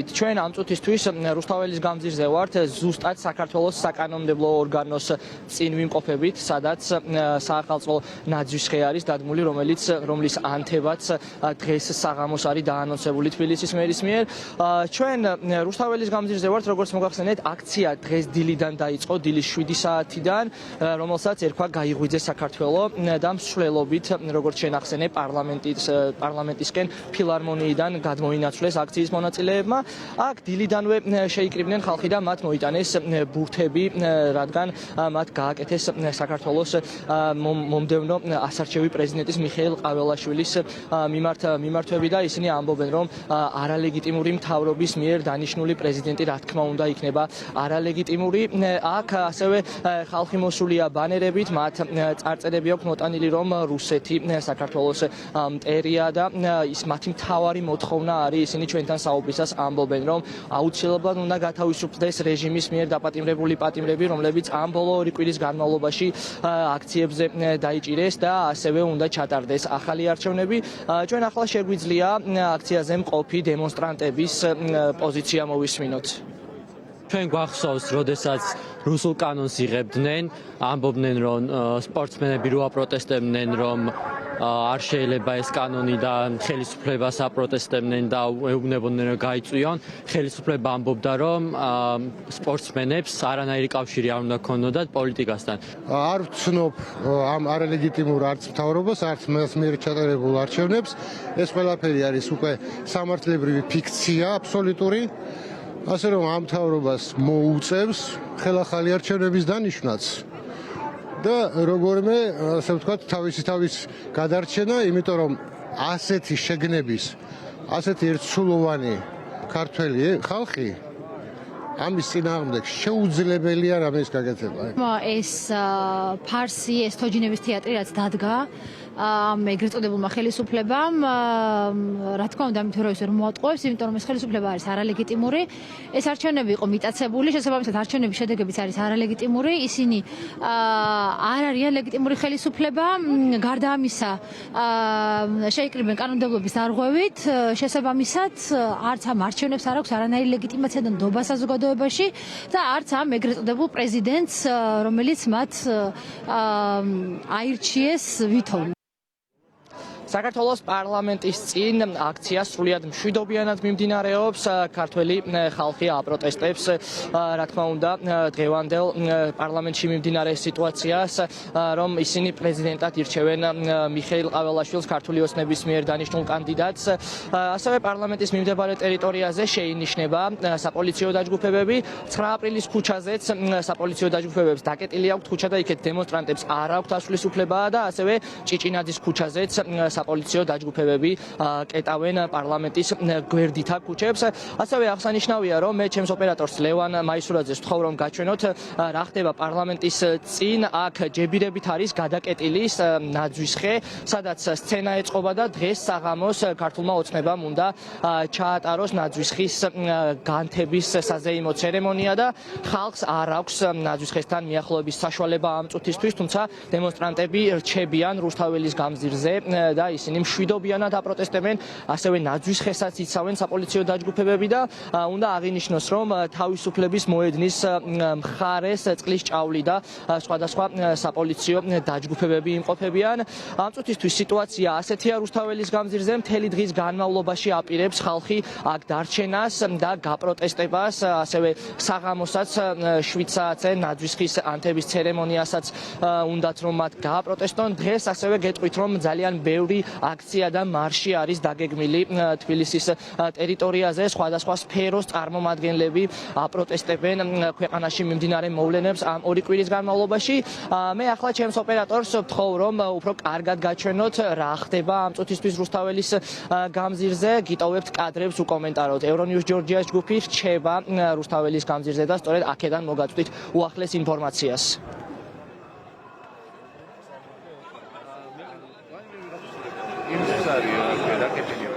ჩვენ ამ წუთისთვის რუსთაველის გამზირზე ვართ ზუსტად საქართველოს საკანონმდებლო ორგანოს წინ ვიმყოფებით, სადაც საახალწლო ნაძვისხე არის დადგმული, რომლის ანთებაც დღეს საღამოს არის დაანონსებული თბილისის მერის მიერ. ჩვენ რუსთაველის გამზირზე ვართ, როგორც მოგახსენეთ, აქცია დღეს დილიდან დაიწყო, დილის 7 საათიდან, რომელსაც ერქვა გაიღვიძე საქართველო და მსვლელობით, როგორც შენახსენე, პარლამენტისკენ ფილარმონიიდან გადმოინაცვლეს აქციის მონაწილეებმა. აქ დილიდანვე შეიკრიბნენ ხალხი და მათ მოიტანეს ბურთები, რადგან მათ გააკეთეს საქართველოს მომდევნო ასარჩევი პრეზიდენტის მიხეილ ყაველაშვილის მიმართვები და ისინი ამბობენ, რომ არალეგიტიმური მთავრობის მიერ დანიშნული პრეზიდენტი რა თქმა უნდა იქნება არალეგიტიმური. აქ ასევე ხალხი მოსულია ბანერებით, მათ წარწერები აქვს მოტანილი, რომ რუსეთი საქართველოს მტერია და ის მათი მთავარი მოთხოვნა არის, ისინი ჩვენთან საუბრისას ამბობენ, რომ აუცილებლად უნდა გათავისუფლდეს რეჟიმის მიერ დაპატიმრებული პატიმრები, რომლებიც ამ ბოლო 2 კვირის განმავლობაში აქციებზე დაიჭირეს და ასევე უნდა ჩატარდეს ახალი არჩევნები. ჩვენ ახლა შეგვიძლია აქციაზე მყოფი დემონსტრანტების პოზიცია მოვისმინოთ. ჩვენ გვახსოვს, როდესაც რუსულ კანონს იღებდნენ, ამბობდნენ, რომ სპორტსმენები რო აპროტესტებდნენ, რომ არ შეიძლება ეს კანონი და ხელისუფლებას აპროტესტებდნენ და ეუბნებოდნენ, რომ გაიწვიონ. ხელისუფლება ამბობდა, რომ სპორტსმენებს არანაირი კავშირი არ უნდა ქონოდათ პოლიტიკასთან. არ ვცნობ ამ არალეგიტიმურ არც მთავრობას, არც მას მიერ ჩატარებულ არჩევნებს. ეს ყველაფერი არის უკვე სამართლებრივი ფიქცია აბსოლუტური. ასე რომ ამ მთავრობას მოუწევს ხელახალი არჩევნების დანიშვნაც და როგორმე, ასე ვთქვათ, თავის გადარჩენა, იმიტომ რომ ასეთი შეგნების, ასეთი ერთსულოვანი ქართველი ხალხი ამის წინააღმდეგ შეუძლებელია რამის გაკეთება. ეს ფარსი, ეს თოჯინების თეატრი, რაც დადგა ამ ეგრეთ წოდებულმა ხელისუფლებამ, რა თქმა უნდა, ამით როის ვერ მოატყუებს, იმიტომ რომ ეს ხელისუფლება არის არალეგიტიმური. ეს არჩევნები იყო მიტაცებული, შესაბამისად არჩევნების შედეგებიც არის არალეგიტიმური. ისინი არ არიან ლეგიტიმური ხელისუფლება, გარდა ამისა შეიკრიბნენ კანონმდებლობის დარღვევით, შესაბამისად არც ამ არჩევნებს არ აქვს არანაირი ლეგიტიმაცია და ნდობა საზოგადოებაში და არც ამ ეგრეთ წოდებულ პრეზიდენტს, რომელიც მათ აირჩიეს ვითომ. საქართველოს პარლამენტის წინ აქცია სრულიად მშვიდობიანად მიმდინარეობს. ქართველი ხალხი აპროტესტებს, რა თქმა უნდა, დღევანდელ პარლამენტში მიმდინარე სიტუაციას, რომ ისინი პრეზიდენტად ირჩევენ მიხეილ ყაველაშვილს, ქართული ოცნების მიერ დანიშნულ კანდიდატს. ასევე პარლამენტის მიმდებარე ტერიტორიაზე შეინიშნება საპოლიციო დაჯგუფებები. 9 აპრილის ქუჩაზეც საპოლიციო დაჯგუფებებს დაკეტილი აქვთ ქუჩა და იქეთ დემონსტრანტებს არ აქვთ ასვლის უფლება და ასევე ჭიჭინაძის ქუჩაზეც საპოლიციო დაჯგუფებები კეტავენ პარლამენტის გვერდითა ქუჩებს. ასევე აღსანიშნავია, რომ მე ჩემს ოპერატორს ლევან მაისურაძეს ვთხოვ, რომ გაჩვენოთ რა ხდება პარლამენტის წინ. აქ ჯებირებით არის გადაკეტილი ნაძვისხე, სადაც სცენა ეწყობა და დღეს საღამოს ქართულმა ოცნებამ უნდა ჩაატაროს ნაძვისხის განთების საზეიმო ცერემონია და ხალხს არ აქვს ნაძვისხესთან მიახლოების საშუალება ამ წუთისთვის, თუმცა დემონსტრანტები რჩებიან რუსთაველის გამზირზე და ისინი მშვიდობიანად აპროტესტებენ, ასევე ნაძვისხესაც იცავენ საპოლიციო დაჯგუფებები და უნდა აღინიშნოს, რომ თავისუფლების მოედნის მხარეს წყლის ჭავლი და სხვადასხვა საპოლიციო დაჯგუფებები იმყოფებიან. ამ წუთისთვის სიტუაცია ასეთია რუსთაველის გამზირზე, მთელი დღის განმავლობაში აპირებს ხალხი აქ დარჩენას და გაპროტესტებას, ასევე საღამოსაც 7 საათზე ნაძვისხის ანთების ცერემონიასაც უნდათ რომ მათ გააპროტესტონ. დღეს ასევე გეტყვით, რომ ძალიან ბევრი აქცია და მარში არის დაგეგმილი თბილისის ტერიტორიაზე. სხვადასხვა სფეროს წარმომადგენლები აპროტესტებენ ქვეყანაში მიმდინარე მოვლენებს ამ 2 კვირის განმავლობაში. მე ახლა ჩემს ოპერატორს ვთხოვ, რომ უფრო კარგად გაჩვენოთ რა ხდება ამ წუთისთვის რუსთაველის გამზირზე. გიტოვებთ კადრებს უკომენტაროთ. Euronews Georgia's ჯგუფი რჩება რუსთაველის გამზირზე და სწორედ აქედან მოგაწვდით უახლეს ინფორმაციას. Im Sario,